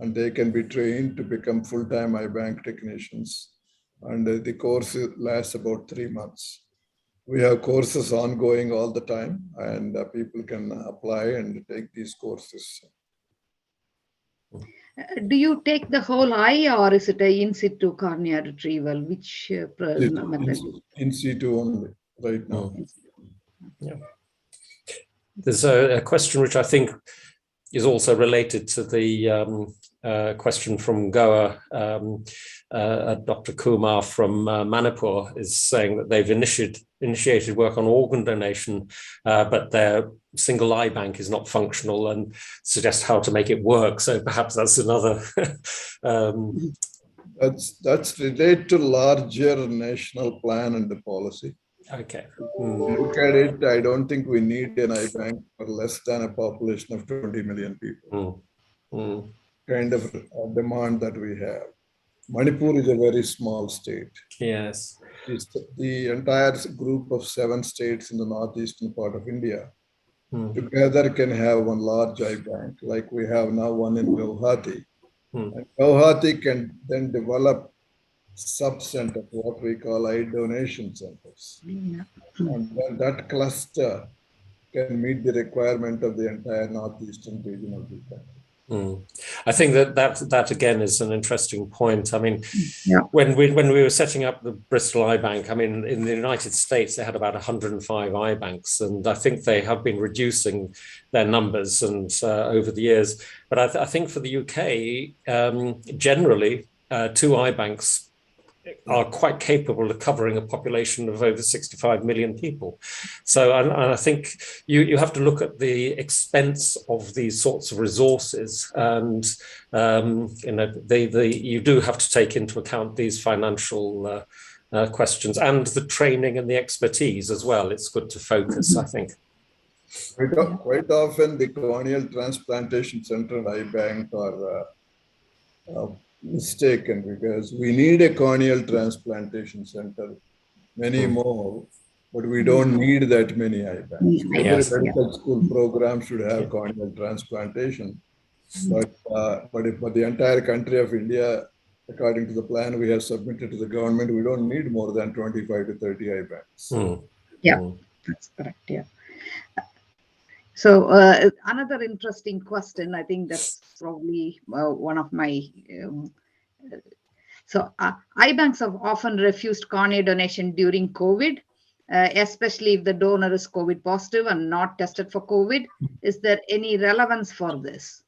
and they can be trained to become full-time eye bank technicians. And the course lasts about 3 months. We have courses ongoing all the time, and people can apply and take these courses. Do you take the whole eye, or is it a in situ cornea retrieval? Which method? In situ only right now. Yeah. There's a question which I think is also related to the question from Goa. Dr. Kumar from Manipur is saying that they've initiated work on organ donation, but their single eye bank is not functional, and suggests how to make it work. So perhaps that's another. That's related to larger national plan and the policy. Okay. Look at it, I don't think we need an eye bank for less than a population of 20 million people. Kind of demand that we have. Manipur is a very small state. Yes. It's the entire group of 7 states in the northeastern part of India together can have one large eye bank, like we have now one in Guwahati. And Guwahati can then develop sub-center, what we call eye donation centers. And then that cluster can meet the requirement of the entire northeastern region of the country. I think that again is an interesting point. I mean, when we were setting up the Bristol Eye Bank, I mean, in the United States, they had about 105 eye banks, and I think they have been reducing their numbers and over the years. But I think for the UK, generally, 2 eye banks are quite capable of covering a population of over 65 million people. So and I think you have to look at the expense of these sorts of resources, and you know, you do have to take into account these financial questions and the training and the expertise as well. It's good to focus, I think. Quite often the Corneal Transplantation Center and Eye Bank are mistaken, because we need a corneal transplantation center, many more, but we don't need that many eye banks. Yes. Every medical school program should have corneal transplantation, but for the entire country of India, according to the plan we have submitted to the government, we don't need more than 25 to 30 eye banks. Yeah, that's correct. Yeah. So another interesting question, I think that's probably one of my, eye banks have often refused cornea donation during COVID, especially if the donor is COVID positive and not tested for COVID. Is there any relevance for this?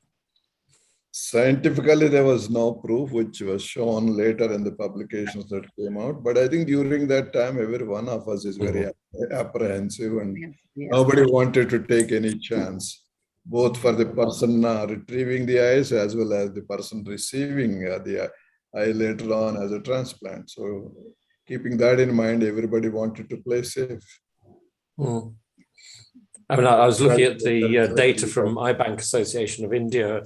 Scientifically, there was no proof, which was shown later in the publications that came out. But I think during that time, every one of us is very apprehensive, and nobody wanted to take any chance, both for the person retrieving the eyes as well as the person receiving the eye later on as a transplant. So keeping that in mind, everybody wanted to play safe. I mean, I was looking at the data from Eye Bank Association of India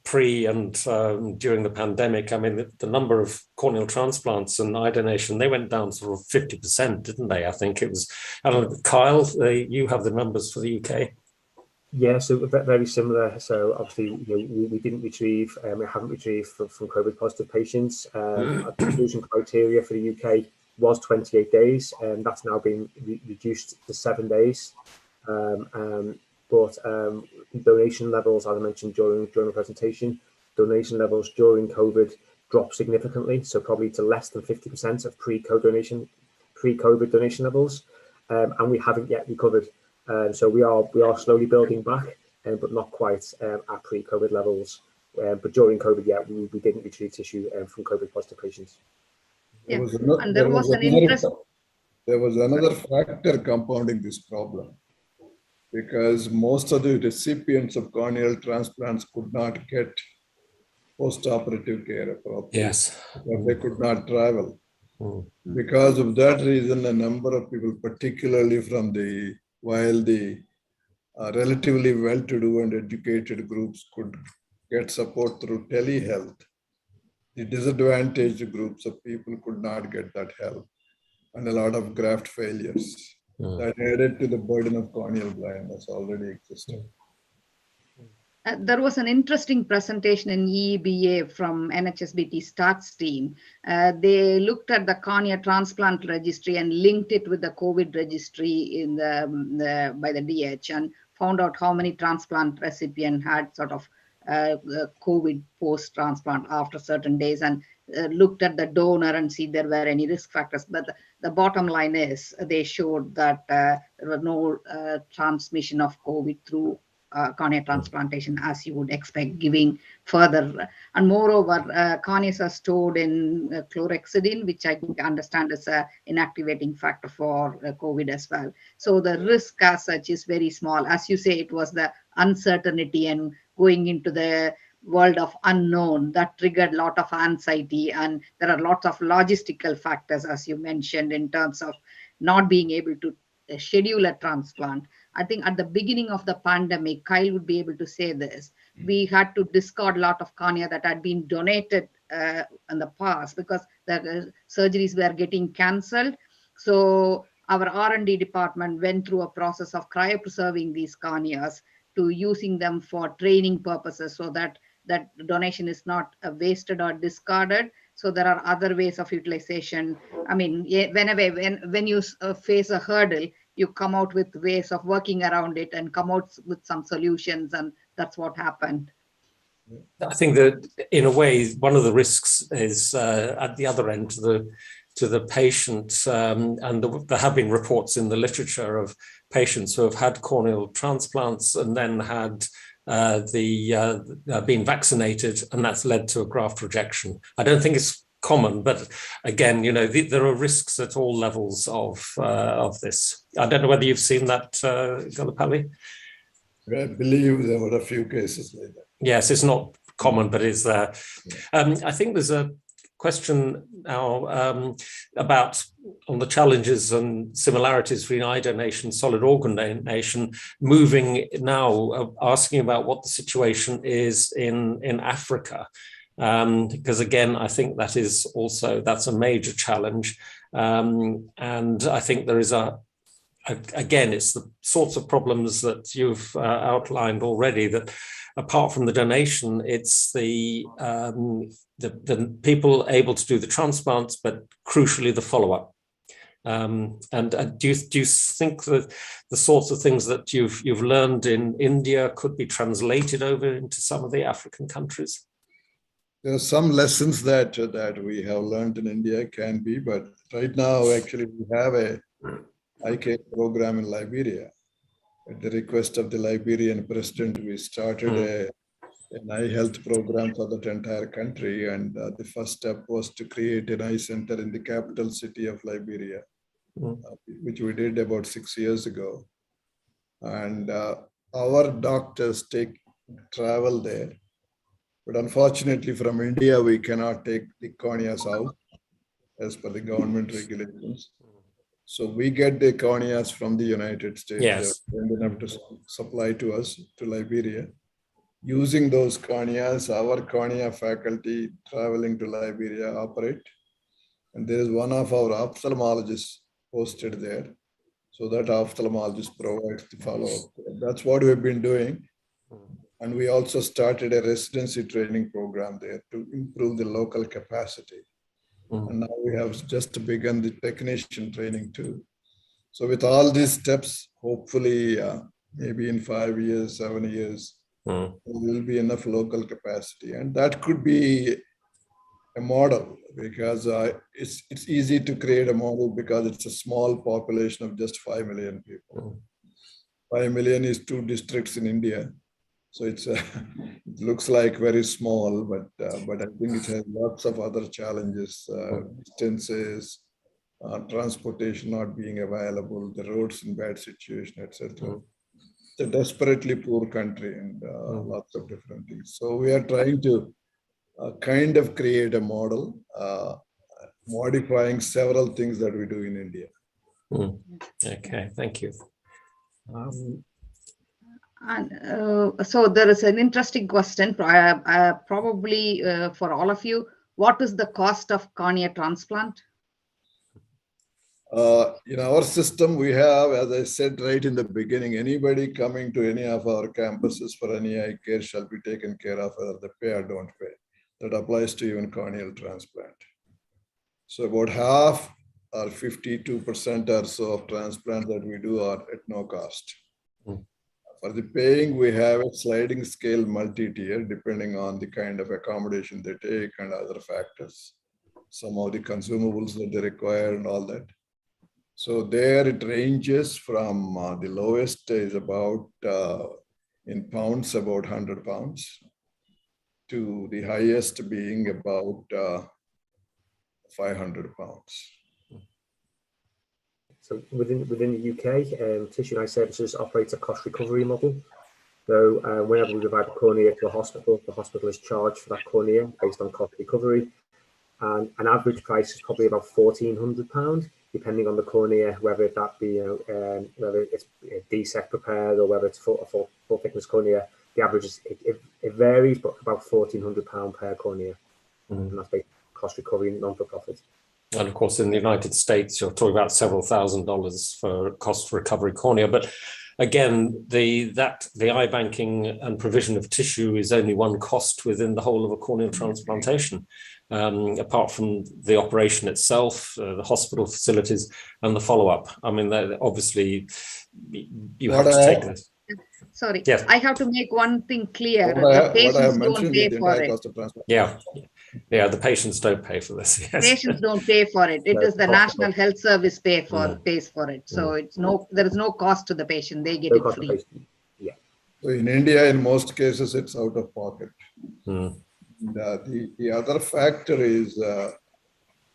pre and during the pandemic. I mean, the number of corneal transplants and eye donation, they went down sort of 50%, didn't they? I think it was. I don't know, Kyle, you have the numbers for the UK. Yeah, so very similar. So obviously, you know, we didn't retrieve, we haven't retrieved from COVID positive patients. Our inclusion criteria for the UK was 28 days, and that's now been reduced to 7 days. But donation levels, as I mentioned during the presentation, donation levels during COVID dropped significantly, so probably to less than 50% of pre-COVID donation levels, and we haven't yet recovered. So we are slowly building back, but not quite at pre-COVID levels. But during COVID, yeah, we didn't retrieve tissue from COVID positive patients. Yeah, and there was another factor compounding this problem, because most of the recipients of corneal transplants could not get post-operative care appropriately. Yes. Because they could not travel. Because of that reason, a number of people, particularly while the relatively well-to-do and educated groups could get support through telehealth, the disadvantaged groups of people could not get that help, and a lot of graft failures that added to the burden of corneal blindness already existing. There was an interesting presentation in EEBA from NHSBT STARTS team. They looked at the cornea transplant registry and linked it with the COVID registry by the DH, and found out how many transplant recipient had sort of COVID post-transplant after certain days, and looked at the donor and see there were any risk factors. But the bottom line is they showed that there was no transmission of COVID through cornea transplantation, as you would expect, giving further. And moreover, corneas are stored in chlorhexidine, which I understand is an inactivating factor for COVID as well. So the risk as such is very small. As you say, it was the uncertainty and going into the world of unknown that triggered a lot of anxiety. And there are lots of logistical factors, as you mentioned, in terms of not being able to schedule a transplant. I think at the beginning of the pandemic, Kyle would be able to say this, we had to discard a lot of cornea that had been donated in the past because the surgeries were getting cancelled. So our R&D department went through a process of cryopreserving these corneas to using them for training purposes, so that that donation is not wasted or discarded. So there are other ways of utilization. I mean, when you face a hurdle, you come out with ways of working around it and come out with some solutions, and that's what happened. I think that in a way, one of the risks is at the other end to the patient, and there have been reports in the literature of patients who have had corneal transplants and then had been vaccinated, and that's led to a graft rejection. I don't think it's common, but again, you know, there are risks at all levels of this. I don't know whether you've seen that, Gullapalli. I believe there were a few cases like that. Yes, it's not common, but it's there. I think there's a question now about on the challenges and similarities between eye donation, solid organ donation, moving now, asking about what the situation is in Africa. Because again, I think that is also, that's a major challenge. And I think there is again, it's the sorts of problems that you've outlined already, that apart from the donation, it's the people able to do the transplants, but crucially the follow-up. And do you think that the sorts of things that you've learned in India could be translated over into some of the African countries? There are some lessons that we have learned in India can be, but right now, actually, we have a eye care program in Liberia. At the request of the Liberian president, we started an eye health program for that entire country. And the first step was to create an eye center in the capital city of Liberia, which we did about 6 years ago. And our doctors travel there. But unfortunately, from India, we cannot take the corneas out as per the government regulations. So we get the corneas from the United States. Yes. They're kind enough to supply to us, to Liberia. Using those corneas, our cornea faculty traveling to Liberia operate. And there is one of our ophthalmologists posted there. So that ophthalmologist provides the follow-up. That's what we've been doing. And we also started a residency training program there to improve the local capacity. And now we have just begun the technician training too. So with all these steps, hopefully, maybe in 5 years, 7 years, there will be enough local capacity. And that could be a model, because it's easy to create a model because it's a small population of just 5 million people. 5 million is 2 districts in India. So it looks like very small, but I think it has lots of other challenges, distances, transportation not being available, the roads in bad situation, etc. It's a desperately poor country, and lots of different things. So we are trying to kind of create a model, modifying several things that we do in India. Okay, thank you. And so there is an interesting question, probably for all of you. What is the cost of cornea transplant? In our system, we have, as I said right in the beginning, anybody coming to any of our campuses for any eye care shall be taken care of, whether they pay or don't pay. That applies to even corneal transplant. So about half or 52% or so of transplants that we do are at no cost. For the paying, we have a sliding scale multi-tier, depending on the kind of accommodation they take and other factors, some of the consumables that they require and all that. So there it ranges from the lowest is about, in pounds, about 100 pounds, to the highest being about 500 pounds. So within the UK, Tissue and Eye Services operates a cost recovery model. So whenever we provide a cornea to a hospital, the hospital is charged for that cornea based on cost recovery. And an average price is probably about £1,400, depending on the cornea, whether that be, whether it's DSEC prepared or whether it's full thickness cornea. The average is, it varies, but about £1,400 per cornea. And that's based on cost recovery, non-for-profit. And of course, in the United States, you're talking about several $1,000s for cost recovery cornea. But again, the eye banking and provision of tissue is only one cost within the whole of a corneal transplantation. Apart from the operation itself, the hospital facilities, and the follow-up. I mean, obviously, you have to take this. Sorry, yes. I have to make one thing clear. The patients don't pay for it. Yeah, the patients don't pay for this. Yes. Patients don't pay for it. It is the National Health Service pays for it. So there is no cost to the patient. They get it free. Yeah. So in India, in most cases, it's out of pocket. The other factor is,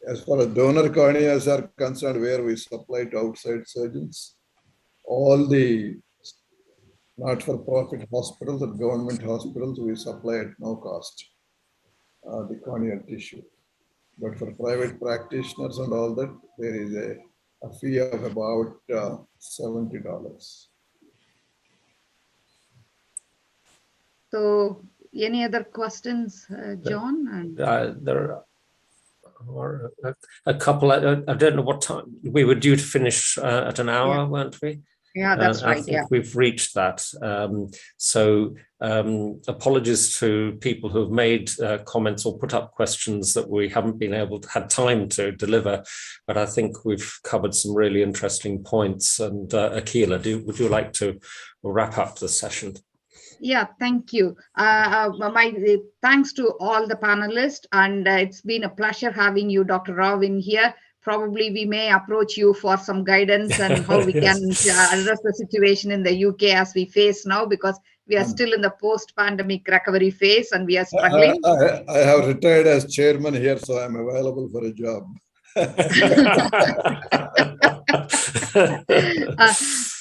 as far as donor corneas are concerned, where we supply to outside surgeons, all the not-for-profit hospitals and government hospitals, we supply at no cost the corneal tissue. But for private practitioners and all that, there is a fee of about $70. So, any other questions, John? There are a couple. I don't know what time. We were due to finish at an hour, weren't we? Yeah, that's right. I think we've reached that. So apologies to people who have made comments or put up questions that we haven't been able to had time to deliver. But I think we've covered some really interesting points. And Akila, would you like to wrap up the session? Yeah, thank you. My thanks to all the panelists, and it's been a pleasure having you, Dr. Rao, in here. Probably we may approach you for some guidance and how we can address the situation in the UK as we face now, because we are still in the post-pandemic recovery phase and we are struggling. I have retired as chairman here, so I'm available for a job.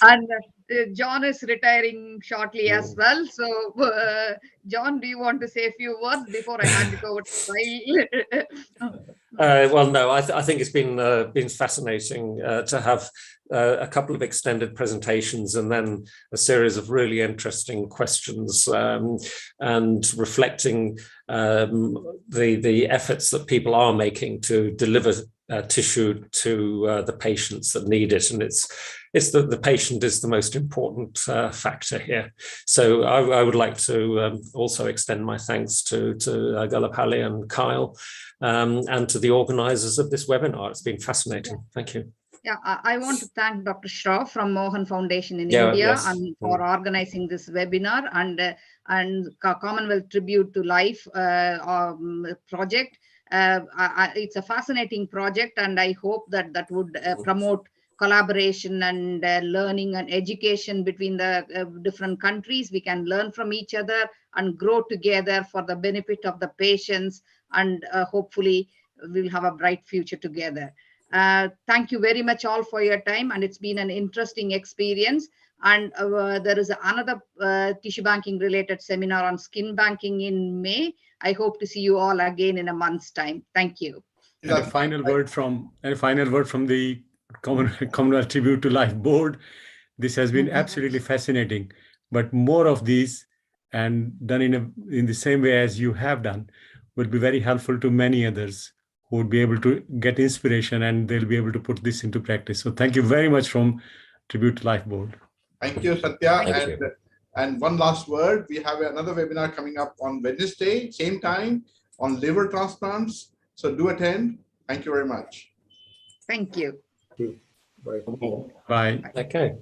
And John is retiring shortly as well. So, John, do you want to say a few words before I hand it over to Kyle? Well, no, I think it's been fascinating to have a couple of extended presentations and then a series of really interesting questions and reflecting the efforts that people are making to deliver tissue to the patients that need it, and it's the patient is the most important factor here. So I would like to also extend my thanks to Gullapalli and Kyle and to the organisers of this webinar. It's been fascinating. Thank you. Yeah, I want to thank Dr. Shroff from Mohan Foundation in India and for organizing this webinar and Commonwealth Tribute to Life project. It's a fascinating project, and I hope that would promote collaboration and learning and education between the different countries. We can learn from each other and grow together for the benefit of the patients, and hopefully we'll have a bright future together. Thank you very much all for your time, and it's been an interesting experience. And there is another tissue banking related seminar on skin banking in May. I hope to see you all again in a month's time. Thank you. And a final word from the Commonwealth Tribute to Life Board. This has been absolutely fascinating, but more of these and done in the same way as you have done would be very helpful to many others who would be able to get inspiration, and they'll be able to put this into practice. So thank you very much from Tribute to Life Board. Thank you, Satya. And one last word, we have another webinar coming up on Wednesday, same time, on liver transplants. So do attend. Thank you very much. Thank you. Bye. Bye. Okay.